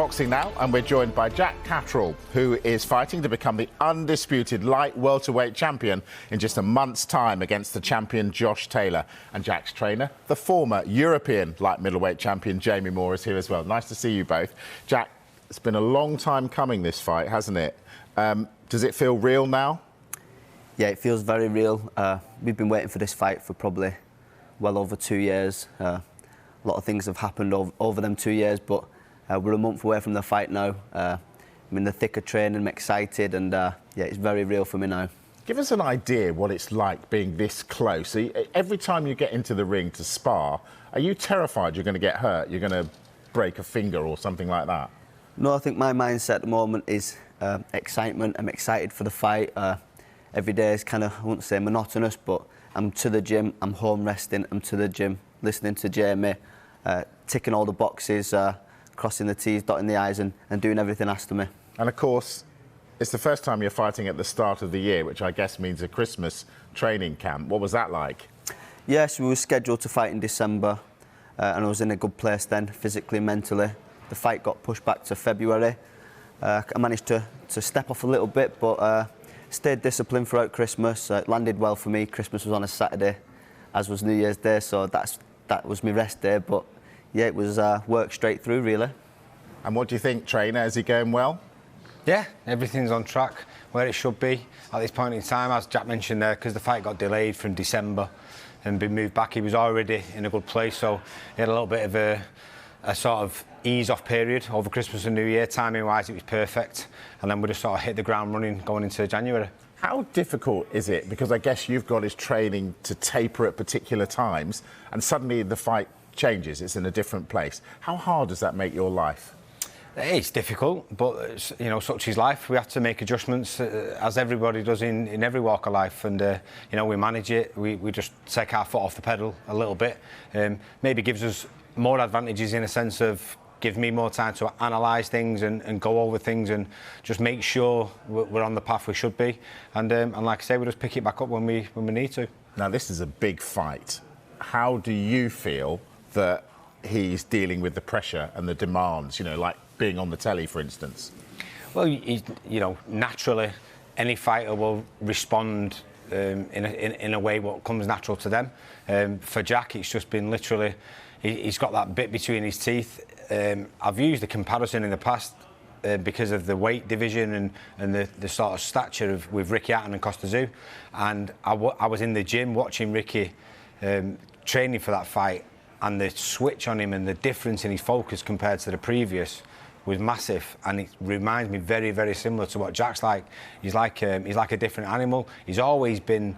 boxing now, and we're joined by Jack Catterall, who is fighting to become the undisputed light welterweight champion in just a month's time against the champion Josh Taylor. And Jack's trainer, the former European light middleweight champion Jamie Moore, is here as well. Nice to see you both. Jack, it's been a long time coming, this fight, hasn't it? Does it feel real now? Yeah, it feels very real. We've been waiting for this fight for probably well over 2 years. A lot of things have happened over them 2 years, but we're a month away from the fight now. I'm in the thick of training, I'm excited, and yeah, it's very real for me now. Give us an idea what it's like being this close. Every time you get into the ring to spar, are you terrified you're going to get hurt, you're going to break a finger or something like that? No, I think my mindset at the moment is excitement. I'm excited for the fight. Every day is kind of, I wouldn't say monotonous, but I'm to the gym, I'm home resting, I'm to the gym, listening to Jamie, ticking all the boxes, crossing the T's, dotting the I's, and doing everything asked of me. And of course, it's the first time you're fighting at the start of the year, which I guess means a Christmas training camp. What was that like? Yes, we were scheduled to fight in December, and I was in a good place then, physically, mentally. The fight got pushed back to February. I managed to step off a little bit, but stayed disciplined throughout Christmas. It landed well for me. Christmas was on a Saturday, as was New Year's Day, so that was my rest day. But yeah, it was work straight through, really. And what do you think, trainer? Is he going well? Yeah, everything's on track where it should be at this point in time, as Jack mentioned there, because the fight got delayed from December and been moved back. He was already in a good place, so he had a little bit of a sort of ease-off period over Christmas and New Year. Timing-wise, it was perfect, and then we just sort of hit the ground running going into January. How difficult is it? Because I guess you've got his training to taper at particular times, and suddenly the fight changes, it's in a different place. How hard does that make your life? It's difficult, but you know, such is life. We have to make adjustments, as everybody does in every walk of life, and you know, we manage it. We just take our foot off the pedal a little bit. Maybe gives us more advantages in a sense of give me more time to analyse things and go over things and just make sure we're on the path we should be. And like I say, we just pick it back up when we need to. Now, this is a big fight. How do you feel that he's dealing with the pressure and the demands, you know, like being on the telly, for instance? Well, you know, naturally, any fighter will respond in a way what comes natural to them. For Jack, it's just been literally, he's got that bit between his teeth. I've used the comparison in the past because of the weight division and the sort of stature with Ricky Hatton and Costa Tszyu. And I was in the gym watching Ricky training for that fight, and the switch on him and the difference in his focus compared to the previous was massive, and it reminds me very, very similar to what Jack's like. He's like a different animal. He's always been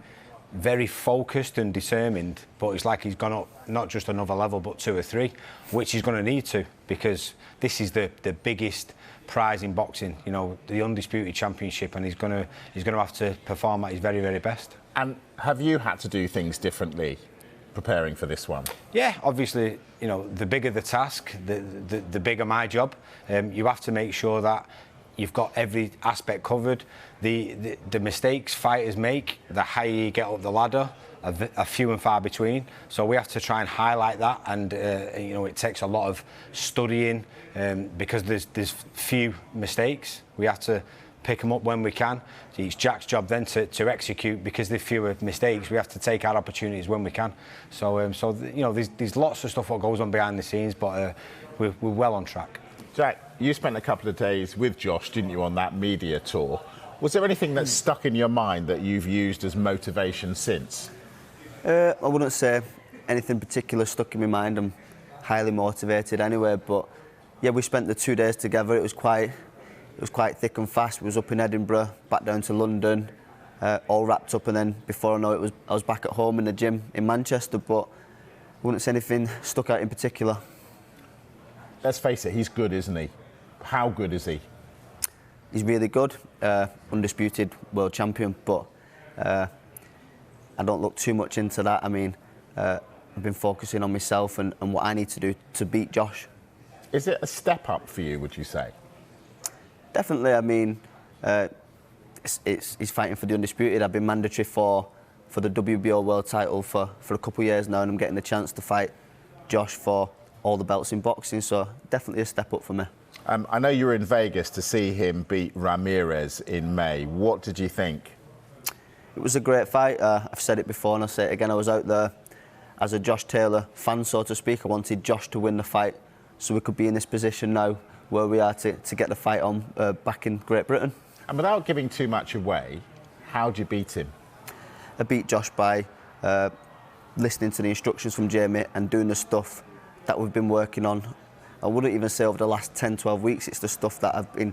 very focused and determined, but it's like he's gone up not just another level but 2 or 3, which he's going to need to, because this is the biggest prize in boxing, you know, the undisputed championship, and he's going to have to perform at his very, very best. And have you had to do things differently preparing for this one? Yeah, obviously, you know, the bigger the task, the bigger my job. You have to make sure that you've got every aspect covered. The mistakes fighters make, the higher you get up the ladder, are few and far between. So we have to try and highlight that, and you know, it takes a lot of studying because there's few mistakes. We have to pick them up when we can. It's Jack's job then to execute, because there's fewer mistakes. We have to take our opportunities when we can. So you know, there's lots of stuff what goes on behind the scenes, but we're well on track. Jack, you spent a couple of days with Josh, didn't you, on that media tour? Was there anything that stuck in your mind that you've used as motivation since? I wouldn't say anything particular stuck in my mind. I'm highly motivated anyway, but yeah, we spent the 2 days together. It was quite thick and fast. We was up in Edinburgh, back down to London, all wrapped up, and then before I know it, I was back at home in the gym in Manchester, but I wouldn't say anything stuck out in particular. Let's face it, he's good, isn't he? How good is he? He's really good, undisputed world champion, but I don't look too much into that. I mean, I've been focusing on myself and what I need to do to beat Josh. Is it a step up for you, would you say? Definitely. I mean, he's fighting for the undisputed. I've been mandatory for the WBO world title for a couple of years now, and I'm getting the chance to fight Josh for all the belts in boxing, so definitely a step up for me. I know you were in Vegas to see him beat Ramirez in May. What did you think? It was a great fight. I've said it before and I'll say it again. I was out there as a Josh Taylor fan, so to speak. I wanted Josh to win the fight so we could be in this position now where we are to get the fight on back in Great Britain. And without giving too much away, how'd you beat him? I beat Josh by listening to the instructions from Jamie and doing the stuff that we've been working on. I wouldn't even say over the last 10, 12 weeks, it's the stuff that I've been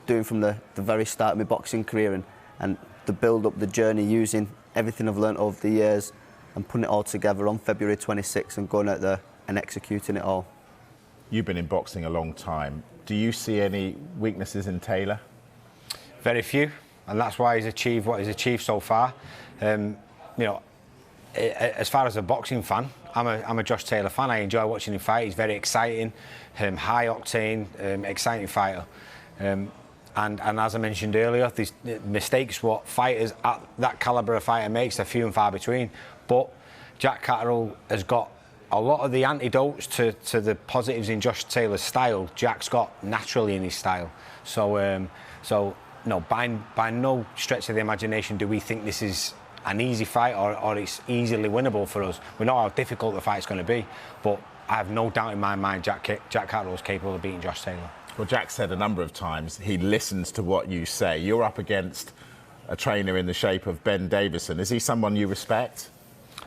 doing from the very start of my boxing career and the build-up, the journey, using everything I've learnt over the years and putting it all together on February 26th and going out there and executing it all. You've been in boxing a long time. Do you see any weaknesses in Taylor? Very few, and that's why he's achieved what he's achieved so far. You know, as far as a boxing fan, I'm a Josh Taylor fan. I enjoy watching him fight. He's very exciting, high octane, exciting fighter. And as I mentioned earlier, these mistakes what fighters at that calibre of fighter makes are few and far between. But Jack Catterall has got a lot of the antidotes to the positives in Josh Taylor's style. Jack's got naturally in his style. So no, by no stretch of the imagination do we think this is an easy fight or it's easily winnable for us. We know how difficult the fight's going to be, but I have no doubt in my mind Jack Catterall is capable of beating Josh Taylor. Well, Jack said a number of times he listens to what you say. You're up against a trainer in the shape of Ben Davison. Is he someone you respect?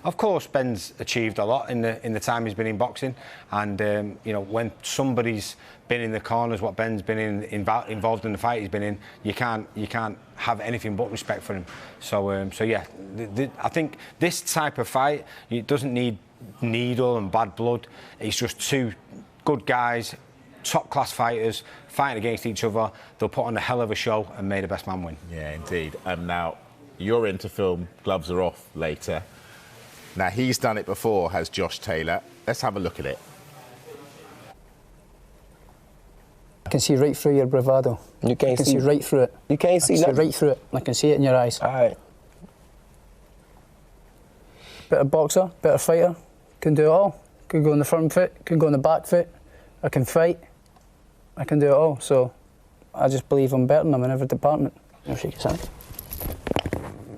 Of course, Ben's achieved a lot in the time he's been in boxing, and you know, when somebody's been in the corners what Ben's been involved in the fight he's been in, you can't have anything but respect for him. So yeah, I think this type of fight, it doesn't need needle and bad blood. It's just two good guys, top class fighters fighting against each other. They'll put on a hell of a show and may the best man win. Yeah, indeed. And now you're into film, gloves are off later. Now, he's done it before, has Josh Taylor. Let's have a look at it. I can see right through your bravado. You can't I can see right through it. You can't see I can nothing? see right through it. I can see it in your eyes. All right. Better boxer, better fighter. Can do it all. Can go on the front foot, can go on the back foot. I can fight. I can do it all. So I just believe I'm better than him in every department. I'll shake his hand.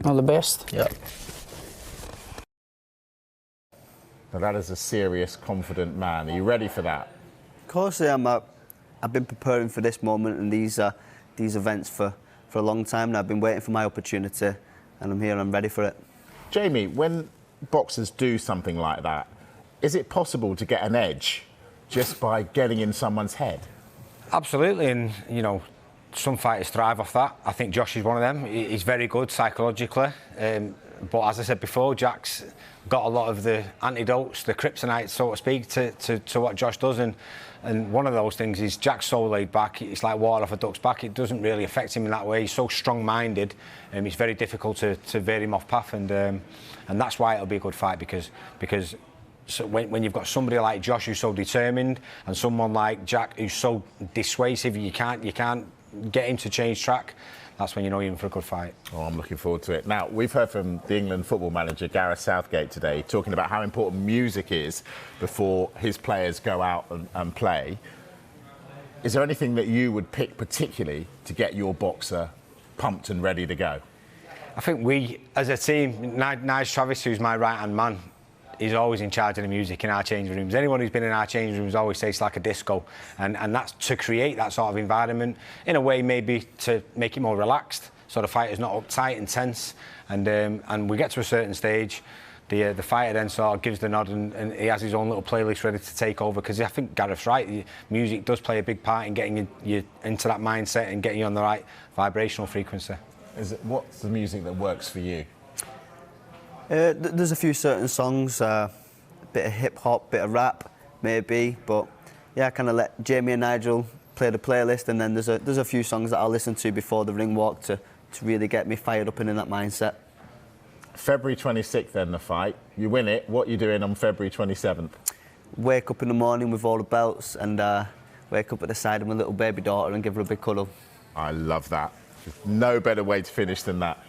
All the best. Yeah. Now, that is a serious, confident man. Are you ready for that? Of course I am. I've been preparing for this moment and these events for a long time now. I've been waiting for my opportunity and I'm here and I'm ready for it. Jamie, when boxers do something like that, is it possible to get an edge just by getting in someone's head? Absolutely, and you know, some fighters thrive off that. I think Josh is one of them. He's very good psychologically, but as I said before, Jack's got a lot of the antidotes, the kryptonite, so to speak, to what Josh does, and one of those things is Jack's so laid back. It's like water off a duck's back. It doesn't really affect him in that way. He's so strong-minded, and it's very difficult to veer him off path, and that's why it'll be a good fight because. So when you've got somebody like Josh who's so determined and someone like Jack who's so dissuasive, you can't get him to change track. That's when you know you're in for a good fight. Oh, I'm looking forward to it. Now, we've heard from the England football manager, Gareth Southgate, today, talking about how important music is before his players go out and play. Is there anything that you would pick particularly to get your boxer pumped and ready to go? I think we, as a team, Nige Travis, who's my right-hand man, he's always in charge of the music in our changing rooms. Anyone who's been in our changing rooms always says it's like a disco, and that's to create that sort of environment in a way, maybe to make it more relaxed, so the fighter's not uptight and tense. And we get to a certain stage, the fighter then sort of gives the nod, and he has his own little playlist ready to take over. Because I think Gareth's right, the music does play a big part in getting you into that mindset and getting you on the right vibrational frequency. What's the music that works for you? There's a few certain songs, a bit of hip-hop, bit of rap, maybe, but yeah, I kind of let Jamie and Nigel play the playlist, and then there's a few songs that I'll listen to before the ring walk to really get me fired up and in that mindset. February 26th, then, the fight. You win it. What are you doing on February 27th? Wake up in the morning with all the belts and wake up at the side of my little baby daughter and give her a big cuddle. I love that. There's no better way to finish than that.